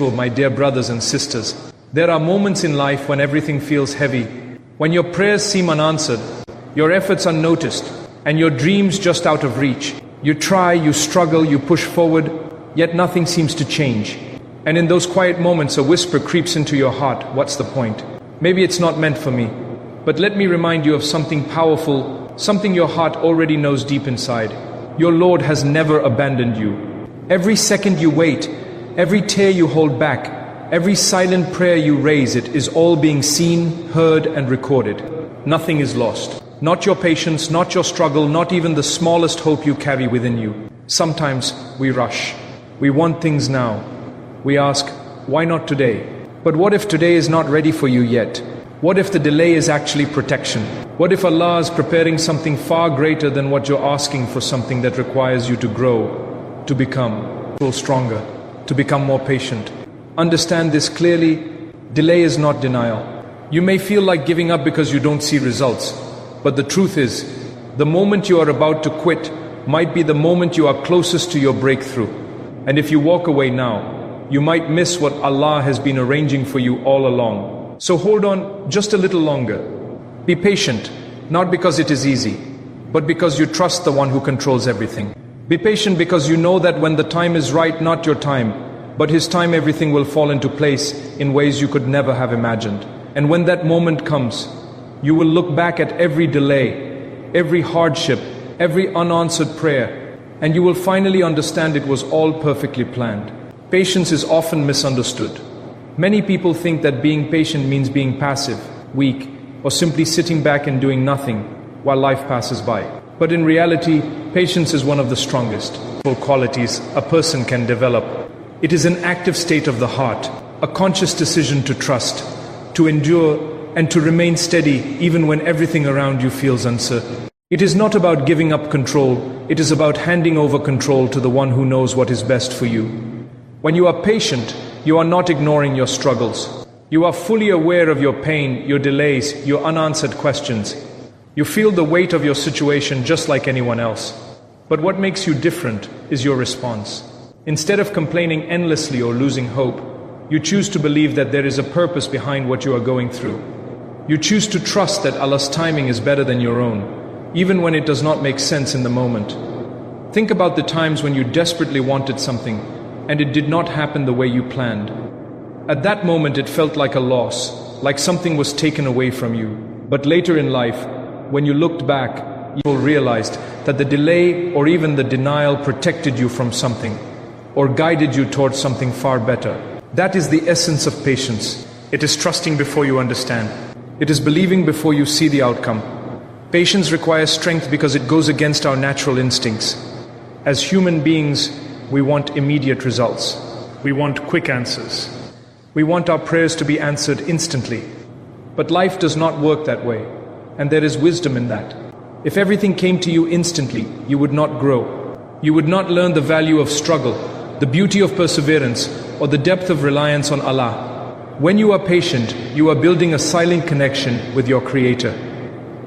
My dear brothers and sisters, there are moments in life when everything feels heavy, when your prayers seem unanswered, your efforts unnoticed, and your dreams just out of reach. You try, you struggle, you push forward, yet nothing seems to change. And in those quiet moments, a whisper creeps into your heart, what's the point? Maybe it's not meant for me. But let me remind you of something powerful, something your heart already knows deep inside. Your Lord has never abandoned you. Every second you wait, every tear you hold back, every silent prayer you raise, it is all being seen, heard, and recorded. Nothing is lost. Not your patience, not your struggle, not even the smallest hope you carry within you. Sometimes we rush. We want things now. We ask, why not today? But what if today is not ready for you yet? What if the delay is actually protection? What if Allah is preparing something far greater than what you're asking for, something that requires you to grow, to become stronger, to become more patient? Understand this clearly. Delay is not denial. You may feel like giving up because you don't see results. But the truth is, the moment you are about to quit might be the moment you are closest to your breakthrough. And if you walk away now, you might miss what Allah has been arranging for you all along. So hold on just a little longer. Be patient, not because it is easy, but because you trust the one who controls everything. Be patient because you know that when the time is right, not your time, but His time, everything will fall into place in ways you could never have imagined. And when that moment comes, you will look back at every delay, every hardship, every unanswered prayer, and you will finally understand it was all perfectly planned. Patience is often misunderstood. Many people think that being patient means being passive, weak, or simply sitting back and doing nothing while life passes by. But in reality, patience is one of the strongest qualities a person can develop. It is an active state of the heart, a conscious decision to trust, to endure, and to remain steady even when everything around you feels uncertain. It is not about giving up control, it is about handing over control to the one who knows what is best for you. When you are patient, you are not ignoring your struggles. You are fully aware of your pain, your delays, your unanswered questions. You feel the weight of your situation just like anyone else. But what makes you different is your response. Instead of complaining endlessly or losing hope, you choose to believe that there is a purpose behind what you are going through. You choose to trust that Allah's timing is better than your own, even when it does not make sense in the moment. Think about the times when you desperately wanted something, and it did not happen the way you planned. At that moment it felt like a loss, like something was taken away from you. But later in life, when you looked back, you realized that the delay or even the denial protected you from something, or guided you towards something far better. That is the essence of patience. It is trusting before you understand. It is believing before you see the outcome. Patience requires strength because it goes against our natural instincts. As human beings, we want immediate results. We want quick answers. We want our prayers to be answered instantly. But life does not work that way, and there is wisdom in that. If everything came to you instantly, you would not grow. You would not learn the value of struggle, the beauty of perseverance, or the depth of reliance on Allah. When you are patient, you are building a silent connection with your Creator.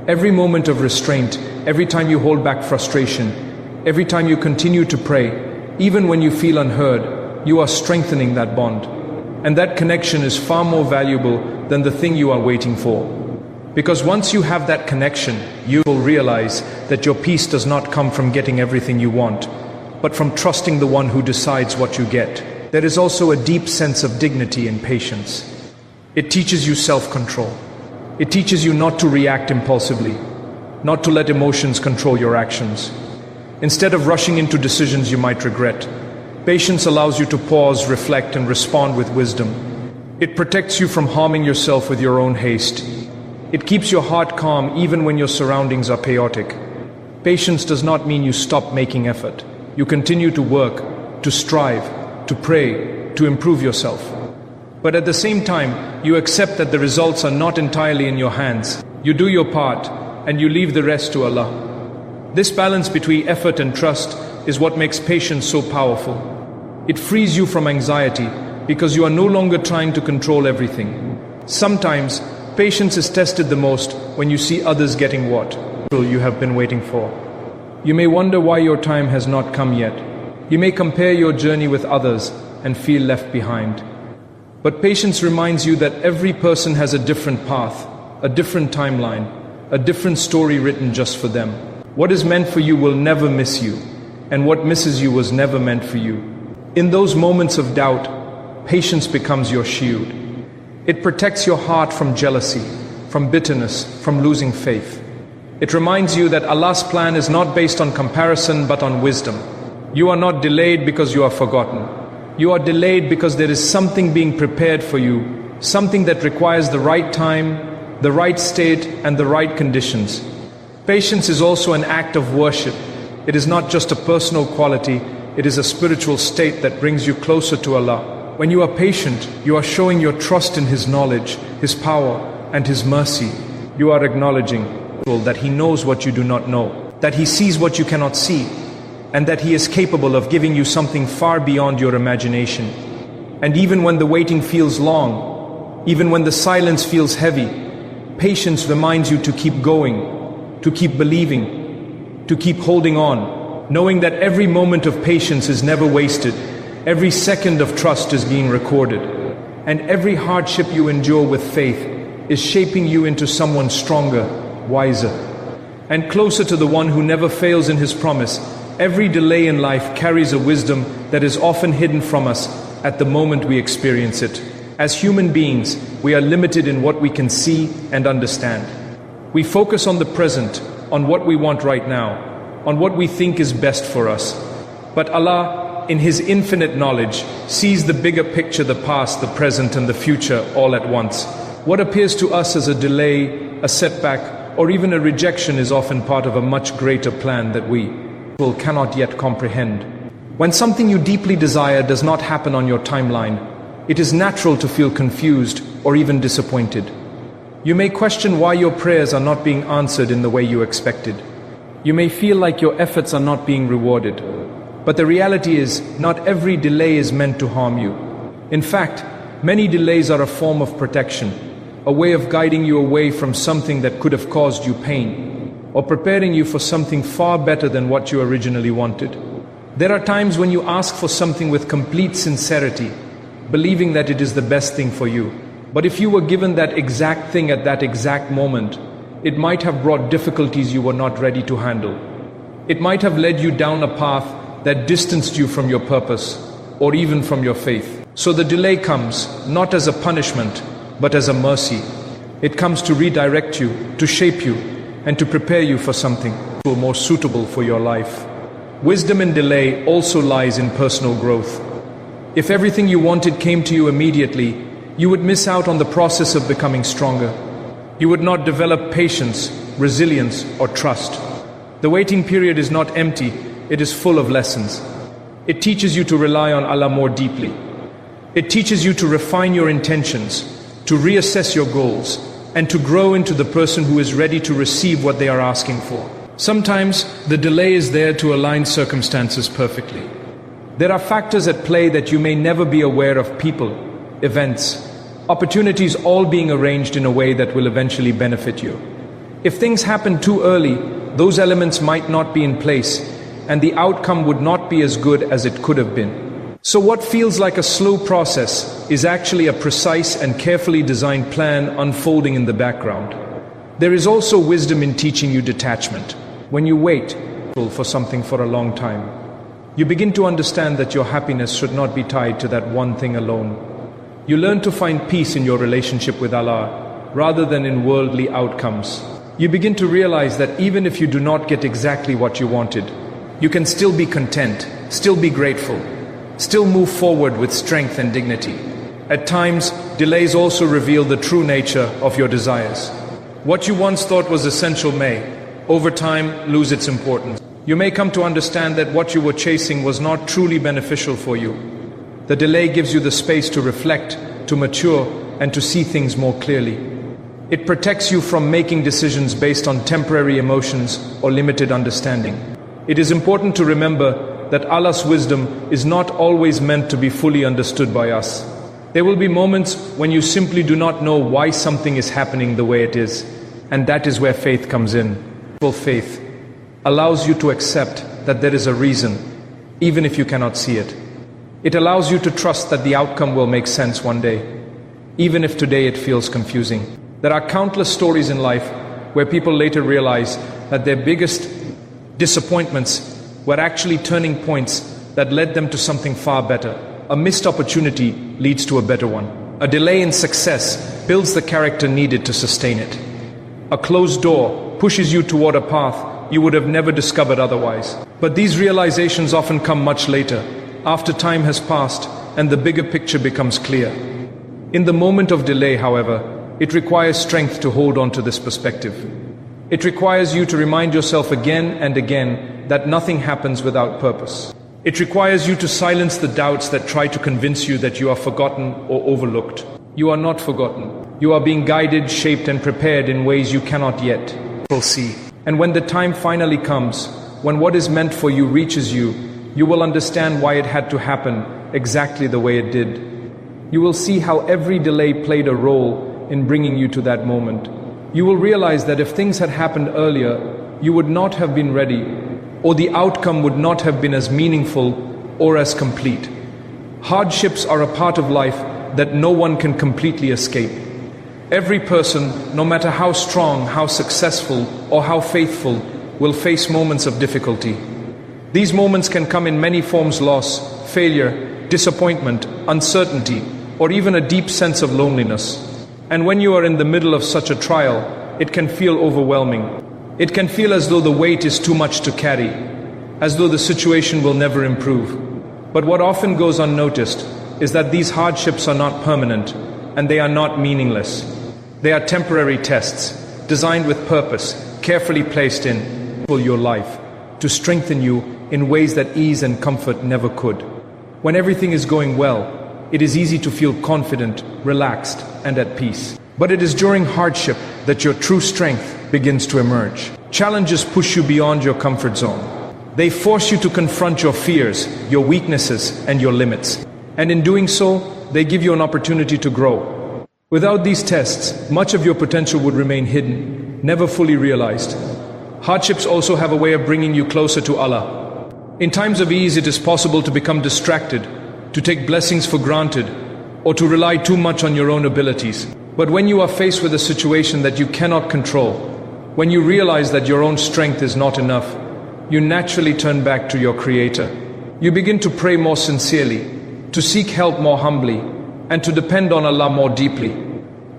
Every moment of restraint, every time you hold back frustration, every time you continue to pray, even when you feel unheard, you are strengthening that bond. And that connection is far more valuable than the thing you are waiting for. Because once you have that connection, you will realize that your peace does not come from getting everything you want, but from trusting the one who decides what you get. There is also a deep sense of dignity in patience. It teaches you self-control. It teaches you not to react impulsively, not to let emotions control your actions. Instead of rushing into decisions you might regret, patience allows you to pause, reflect, and respond with wisdom. It protects you from harming yourself with your own haste. It keeps your heart calm even when your surroundings are chaotic. Patience does not mean you stop making effort. You continue to work, to strive, to pray, to improve yourself. But at the same time, you accept that the results are not entirely in your hands. You do your part, and you leave the rest to Allah. This balance between effort and trust is what makes patience so powerful. It frees you from anxiety because you are no longer trying to control everything. Sometimes, patience is tested the most when you see others getting what you have been waiting for. You may wonder why your time has not come yet. You may compare your journey with others and feel left behind. But patience reminds you that every person has a different path, a different timeline, a different story written just for them. What is meant for you will never miss you, and what misses you was never meant for you. In those moments of doubt, patience becomes your shield. It protects your heart from jealousy, from bitterness, from losing faith. It reminds you that Allah's plan is not based on comparison but on wisdom. You are not delayed because you are forgotten. You are delayed because there is something being prepared for you, something that requires the right time, the right state, and the right conditions. Patience is also an act of worship. It is not just a personal quality, it is a spiritual state that brings you closer to Allah. When you are patient, you are showing your trust in His knowledge, His power, and His mercy. You are acknowledging that He knows what you do not know, that He sees what you cannot see, and that He is capable of giving you something far beyond your imagination. And even when the waiting feels long, even when the silence feels heavy, patience reminds you to keep going, to keep believing, to keep holding on, knowing that every moment of patience is never wasted, every second of trust is being recorded, and every hardship you endure with faith is shaping you into someone stronger, wiser, and closer to the one who never fails in His promise. Every delay in life carries a wisdom that is often hidden from us at the moment we experience it. As human beings, we are limited in what we can see and understand. We focus on the present, on what we want right now, on what we think is best for us. But Allah, in His infinite knowledge, sees the bigger picture, the past, the present, and the future all at once. What appears to us as a delay, a setback, or even a rejection is often part of a much greater plan that we cannot yet comprehend. When something you deeply desire does not happen on your timeline, it is natural to feel confused or even disappointed. You may question why your prayers are not being answered in the way you expected. You may feel like your efforts are not being rewarded. But the reality is, not every delay is meant to harm you. In fact, many delays are a form of protection, a way of guiding you away from something that could have caused you pain, or preparing you for something far better than what you originally wanted. There are times when you ask for something with complete sincerity, believing that it is the best thing for you. But if you were given that exact thing at that exact moment, it might have brought difficulties you were not ready to handle. It might have led you down a path that distanced you from your purpose, or even from your faith. So the delay comes not as a punishment, but as a mercy. It comes to redirect you, to shape you, and to prepare you for something more suitable for your life. Wisdom in delay also lies in personal growth. If everything you wanted came to you immediately, you would miss out on the process of becoming stronger. You would not develop patience, resilience, or trust. The waiting period is not empty, it is full of lessons. It teaches you to rely on Allah more deeply. It teaches you to refine your intentions, to reassess your goals, and to grow into the person who is ready to receive what they are asking for. Sometimes the delay is there to align circumstances perfectly. There are factors at play that you may never be aware of: people, events, opportunities, all being arranged in a way that will eventually benefit you. If things happen too early, those elements might not be in place, and the outcome would not be as good as it could have been. So what feels like a slow process is actually a precise and carefully designed plan unfolding in the background. There is also wisdom in teaching you detachment. When you wait for something for a long time, you begin to understand that your happiness should not be tied to that one thing alone. You learn to find peace in your relationship with Allah rather than in worldly outcomes. You begin to realize that even if you do not get exactly what you wanted, you can still be content, still be grateful, still move forward with strength and dignity. At times, delays also reveal the true nature of your desires. What you once thought was essential may, over time, lose its importance. You may come to understand that what you were chasing was not truly beneficial for you. The delay gives you the space to reflect, to mature, and to see things more clearly. It protects you from making decisions based on temporary emotions or limited understanding. It is important to remember that Allah's wisdom is not always meant to be fully understood by us. There will be moments when you simply do not know why something is happening the way it is, and that is where faith comes in. Full faith allows you to accept that there is a reason, even if you cannot see it. It allows you to trust that the outcome will make sense one day, even if today it feels confusing. There are countless stories in life where people later realize that their biggest disappointments were actually turning points that led them to something far better. A missed opportunity leads to a better one. A delay in success builds the character needed to sustain it. A closed door pushes you toward a path you would have never discovered otherwise. But these realizations often come much later, after time has passed and the bigger picture becomes clear. In the moment of delay, however, it requires strength to hold on to this perspective. It requires you to remind yourself again and again that nothing happens without purpose. It requires you to silence the doubts that try to convince you that you are forgotten or overlooked. You are not forgotten. You are being guided, shaped, and prepared in ways you cannot yet foresee. And when the time finally comes, when what is meant for you reaches you, you will understand why it had to happen exactly the way it did. You will see how every delay played a role in bringing you to that moment. You will realize that if things had happened earlier, you would not have been ready, or the outcome would not have been as meaningful or as complete. Hardships are a part of life that no one can completely escape. Every person, no matter how strong, how successful, or how faithful, will face moments of difficulty. These moments can come in many forms: loss, failure, disappointment, uncertainty, or even a deep sense of loneliness. And when you are in the middle of such a trial, it can feel overwhelming. It can feel as though the weight is too much to carry, as though the situation will never improve. But what often goes unnoticed is that these hardships are not permanent, and they are not meaningless. They are temporary tests, designed with purpose, carefully placed in your life, to strengthen you in ways that ease and comfort never could. When everything is going well, it is easy to feel confident, relaxed, and at peace. But it is during hardship that your true strength begins to emerge. Challenges push you beyond your comfort zone. They force you to confront your fears, your weaknesses, and your limits. And in doing so, they give you an opportunity to grow. Without these tests, much of your potential would remain hidden, never fully realized. Hardships also have a way of bringing you closer to Allah. In times of ease, it is possible to become distracted, to take blessings for granted, or to rely too much on your own abilities. But when you are faced with a situation that you cannot control, when you realize that your own strength is not enough, you naturally turn back to your Creator. You begin to pray more sincerely, to seek help more humbly, and to depend on Allah more deeply.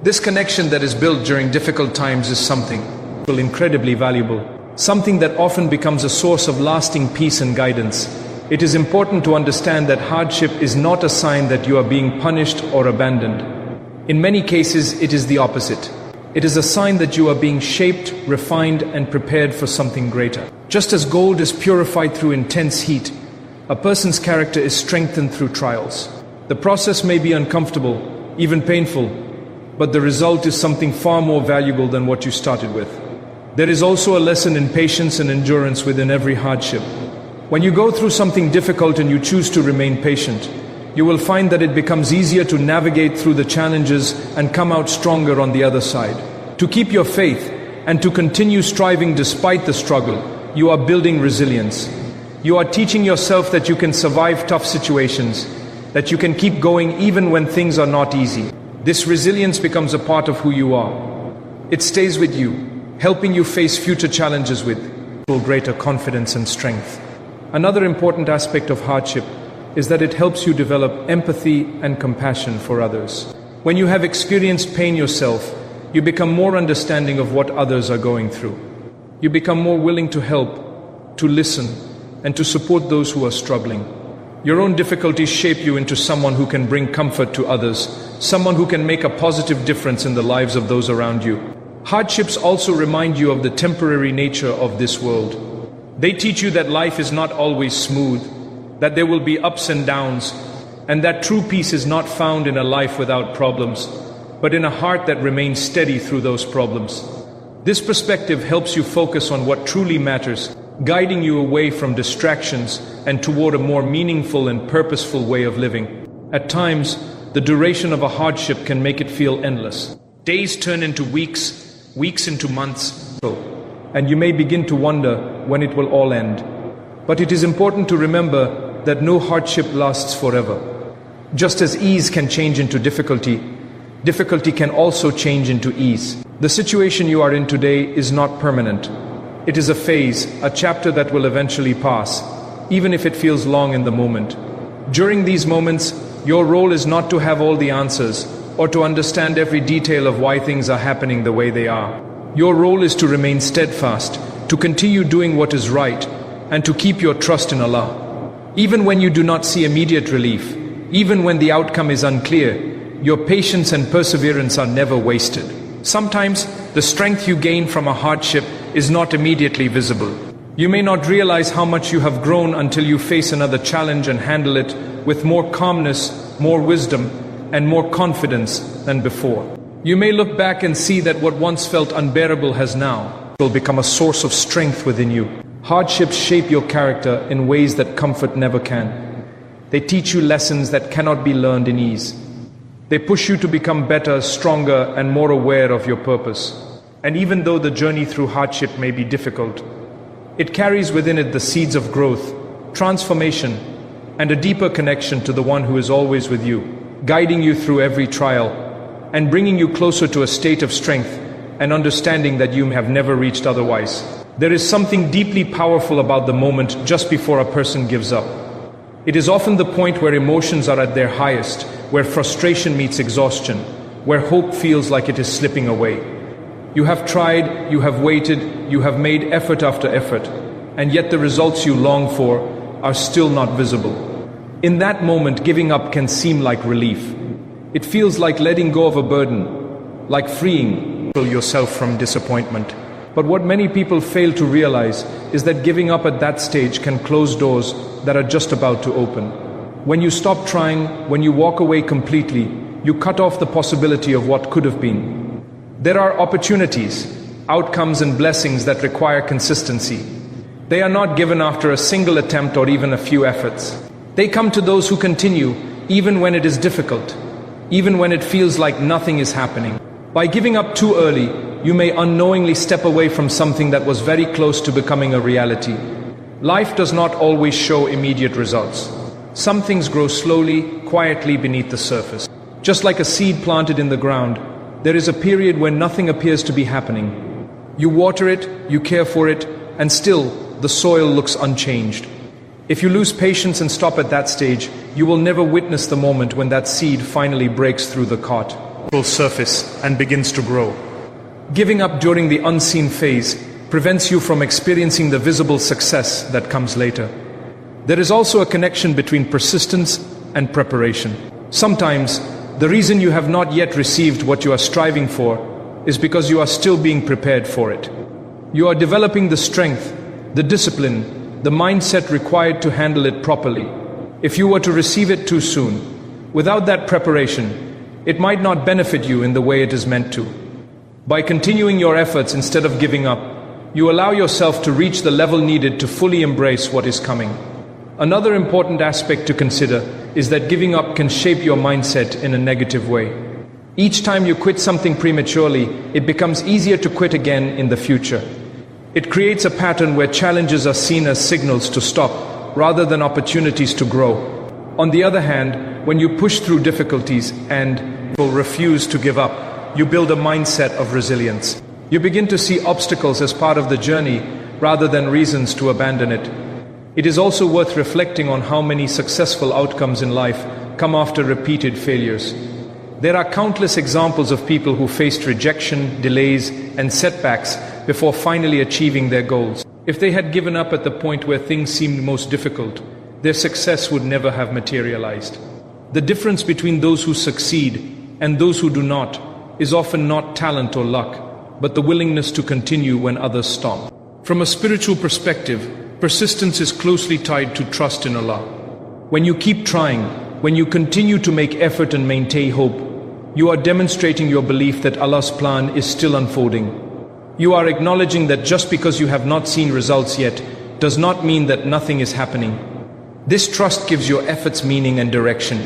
This connection that is built during difficult times is something incredibly valuable, something that often becomes a source of lasting peace and guidance. It is important to understand that hardship is not a sign that you are being punished or abandoned. In many cases, it is the opposite. It is a sign that you are being shaped, refined, and prepared for something greater. Just as gold is purified through intense heat, a person's character is strengthened through trials. The process may be uncomfortable, even painful, but the result is something far more valuable than what you started with. There is also a lesson in patience and endurance within every hardship. When you go through something difficult and you choose to remain patient, you will find that it becomes easier to navigate through the challenges and come out stronger on the other side. To keep your faith and to continue striving despite the struggle, you are building resilience. You are teaching yourself that you can survive tough situations, that you can keep going even when things are not easy. This resilience becomes a part of who you are. It stays with you, helping you face future challenges with greater confidence and strength. Another important aspect of hardship is that it helps you develop empathy and compassion for others. When you have experienced pain yourself, you become more understanding of what others are going through. You become more willing to help, to listen, and to support those who are struggling. Your own difficulties shape you into someone who can bring comfort to others, someone who can make a positive difference in the lives of those around you. Hardships also remind you of the temporary nature of this world. They teach you that life is not always smooth, that there will be ups and downs, and that true peace is not found in a life without problems, but in a heart that remains steady through those problems. This perspective helps you focus on what truly matters, guiding you away from distractions and toward a more meaningful and purposeful way of living. At times, the duration of a hardship can make it feel endless. Days turn into weeks, weeks into months, and you may begin to wonder when it will all end. But it is important to remember that no hardship lasts forever. Just as ease can change into difficulty, difficulty can also change into ease. The situation you are in today is not permanent. It is a phase, a chapter that will eventually pass, even if it feels long in the moment. During these moments, your role is not to have all the answers or to understand every detail of why things are happening the way they are. Your role is to remain steadfast, to continue doing what is right, and to keep your trust in Allah. Even when you do not see immediate relief, even when the outcome is unclear, your patience and perseverance are never wasted. Sometimes, the strength you gain from a hardship is not immediately visible. You may not realize how much you have grown until you face another challenge and handle it with more calmness, more wisdom, and more confidence than before. You may look back and see that what once felt unbearable has now will become a source of strength within you. Hardships shape your character in ways that comfort never can. They teach you lessons that cannot be learned in ease. They push you to become better, stronger, and more aware of your purpose. And even though the journey through hardship may be difficult, it carries within it the seeds of growth, transformation, and a deeper connection to the one who is always with you, guiding you through every trial, and bringing you closer to a state of strength and understanding that you have never reached otherwise. There is something deeply powerful about the moment just before a person gives up. It is often the point where emotions are at their highest, where frustration meets exhaustion, where hope feels like it is slipping away. You have tried, you have waited, you have made effort after effort, and yet the results you long for are still not visible. In that moment, giving up can seem like relief. It feels like letting go of a burden, like freeing yourself from disappointment. But what many people fail to realize is that giving up at that stage can close doors that are just about to open. When you stop trying, when you walk away completely, you cut off the possibility of what could have been. There are opportunities, outcomes and blessings that require consistency. They are not given after a single attempt or even a few efforts. They come to those who continue, even when it is difficult, even when it feels like nothing is happening. By giving up too early, you may unknowingly step away from something that was very close to becoming a reality. Life does not always show immediate results. Some things grow slowly, quietly beneath the surface. Just like a seed planted in the ground, there is a period when nothing appears to be happening. You water it, you care for it, and still the soil looks unchanged. If you lose patience and stop at that stage, you will never witness the moment when that seed finally breaks through the cart, full surface, and begins to grow. Giving up during the unseen phase prevents you from experiencing the visible success that comes later. There is also a connection between persistence and preparation. Sometimes, the reason you have not yet received what you are striving for is because you are still being prepared for it. You are developing the strength, the discipline, the mindset required to handle it properly. If you were to receive it too soon, without that preparation, it might not benefit you in the way it is meant to. By continuing your efforts instead of giving up, you allow yourself to reach the level needed to fully embrace what is coming. Another important aspect to consider is that giving up can shape your mindset in a negative way. Each time you quit something prematurely, it becomes easier to quit again in the future. It creates a pattern where challenges are seen as signals to stop, rather than opportunities to grow. On the other hand, when you push through difficulties and refuse to give up, you build a mindset of resilience. You begin to see obstacles as part of the journey rather than reasons to abandon it. It is also worth reflecting on how many successful outcomes in life come after repeated failures. There are countless examples of people who faced rejection, delays, and setbacks before finally achieving their goals. If they had given up at the point where things seemed most difficult, their success would never have materialized. The difference between those who succeed and those who do not is often not talent or luck, but the willingness to continue when others stop. From a spiritual perspective, persistence is closely tied to trust in Allah. When you keep trying, when you continue to make effort and maintain hope, you are demonstrating your belief that Allah's plan is still unfolding. You are acknowledging that just because you have not seen results yet, does not mean that nothing is happening. This trust gives your efforts meaning and direction.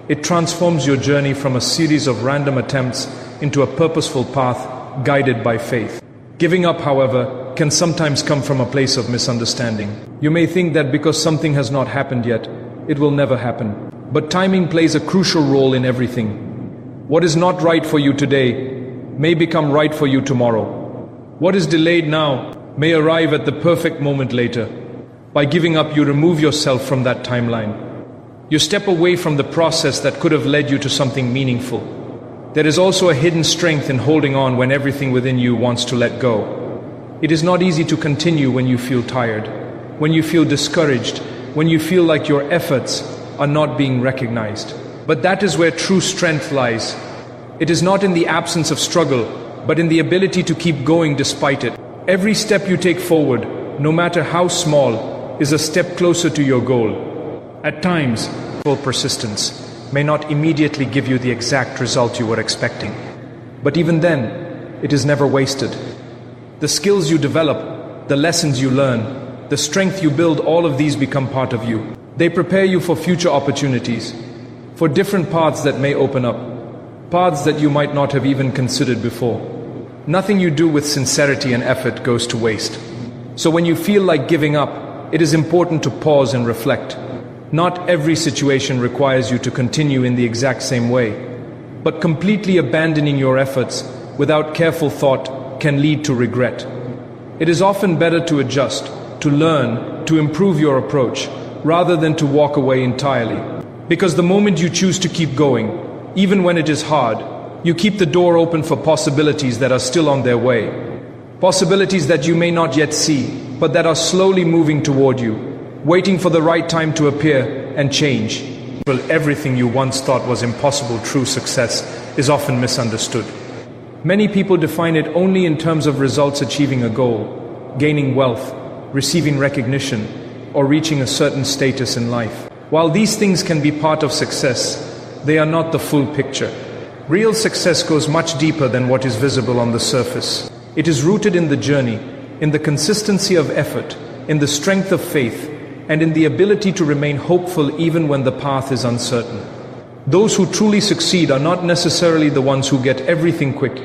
It transforms your journey from a series of random attempts into a purposeful path guided by faith. Giving up, however, can sometimes come from a place of misunderstanding. You may think that because something has not happened yet, it will never happen. But timing plays a crucial role in everything. What is not right for you today may become right for you tomorrow. What is delayed now may arrive at the perfect moment later. By giving up, you remove yourself from that timeline. You step away from the process that could have led you to something meaningful. There is also a hidden strength in holding on when everything within you wants to let go. It is not easy to continue when you feel tired, when you feel discouraged, when you feel like your efforts are not being recognized. But that is where true strength lies. It is not in the absence of struggle, but in the ability to keep going despite it. Every step you take forward, no matter how small, is a step closer to your goal. At times, full persistence may not immediately give you the exact result you were expecting. But even then, it is never wasted. The skills you develop, the lessons you learn, the strength you build, all of these become part of you. They prepare you for future opportunities, for different paths that may open up, paths that you might not have even considered before. Nothing you do with sincerity and effort goes to waste. So when you feel like giving up, it is important to pause and reflect. Not every situation requires you to continue in the exact same way, but completely abandoning your efforts without careful thought can lead to regret. It is often better to adjust, to learn, to improve your approach, rather than to walk away entirely. Because the moment you choose to keep going, even when it is hard, you keep the door open for possibilities that are still on their way. Possibilities that you may not yet see, but that are slowly moving toward you, waiting for the right time to appear and change. Well, everything you once thought was impossible, true success, is often misunderstood. Many people define it only in terms of results, achieving a goal, gaining wealth, receiving recognition, or reaching a certain status in life. While these things can be part of success, they are not the full picture. Real success goes much deeper than what is visible on the surface. It is rooted in the journey, in the consistency of effort, in the strength of faith, and in the ability to remain hopeful even when the path is uncertain. Those who truly succeed are not necessarily the ones who get everything quick,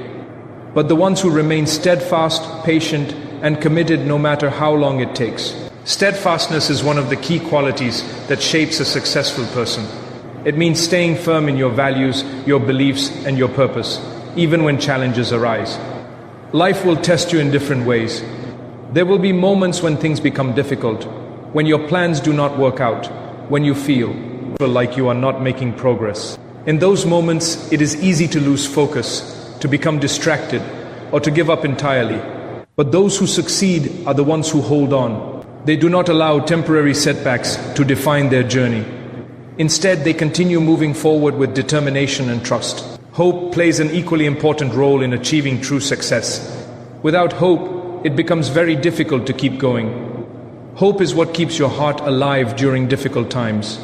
but the ones who remain steadfast, patient, and committed no matter how long it takes. Steadfastness is one of the key qualities that shapes a successful person. It means staying firm in your values, your beliefs, and your purpose, even when challenges arise. Life will test you in different ways. There will be moments when things become difficult, when your plans do not work out, when you feel like you are not making progress. In those moments, it is easy to lose focus, to become distracted, or to give up entirely. But those who succeed are the ones who hold on. They do not allow temporary setbacks to define their journey. Instead, they continue moving forward with determination and trust. Hope plays an equally important role in achieving true success. Without hope, it becomes very difficult to keep going. Hope is what keeps your heart alive during difficult times.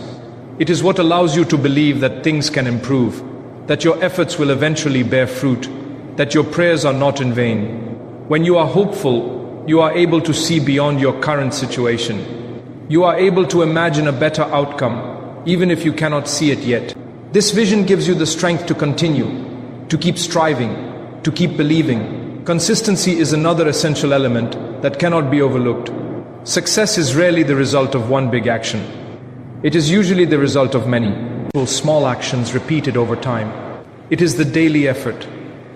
It is what allows you to believe that things can improve, that your efforts will eventually bear fruit, that your prayers are not in vain. When you are hopeful, you are able to see beyond your current situation. You are able to imagine a better outcome, even if you cannot see it yet. This vision gives you the strength to continue, to keep striving, to keep believing. Consistency is another essential element that cannot be overlooked. Success is rarely the result of one big action. It is usually the result of many small actions repeated over time. It is the daily effort,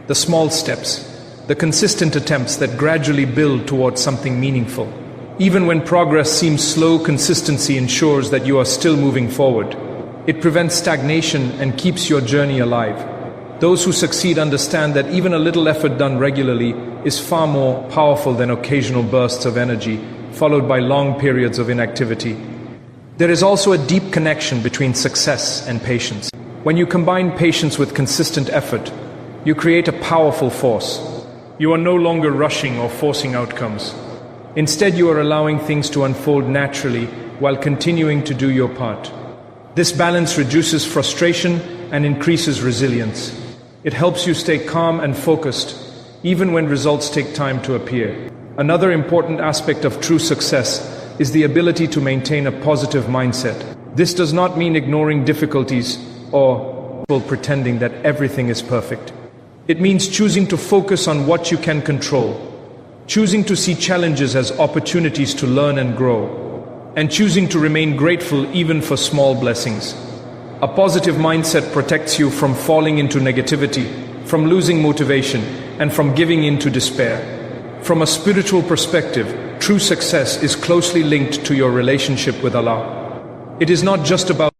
the small steps, the consistent attempts that gradually build towards something meaningful. Even when progress seems slow, consistency ensures that you are still moving forward. It prevents stagnation and keeps your journey alive. Those who succeed understand that even a little effort done regularly is far more powerful than occasional bursts of energy, followed by long periods of inactivity. There is also a deep connection between success and patience. When you combine patience with consistent effort, you create a powerful force. You are no longer rushing or forcing outcomes. Instead, you are allowing things to unfold naturally while continuing to do your part. This balance reduces frustration and increases resilience. It helps you stay calm and focused, even when results take time to appear. Another important aspect of true success is the ability to maintain a positive mindset. This does not mean ignoring difficulties or pretending that everything is perfect. It means choosing to focus on what you can control, choosing to see challenges as opportunities to learn and grow, and choosing to remain grateful even for small blessings. A positive mindset protects you from falling into negativity, from losing motivation, and from giving in to despair. From a spiritual perspective, true success is closely linked to your relationship with Allah. It is not just about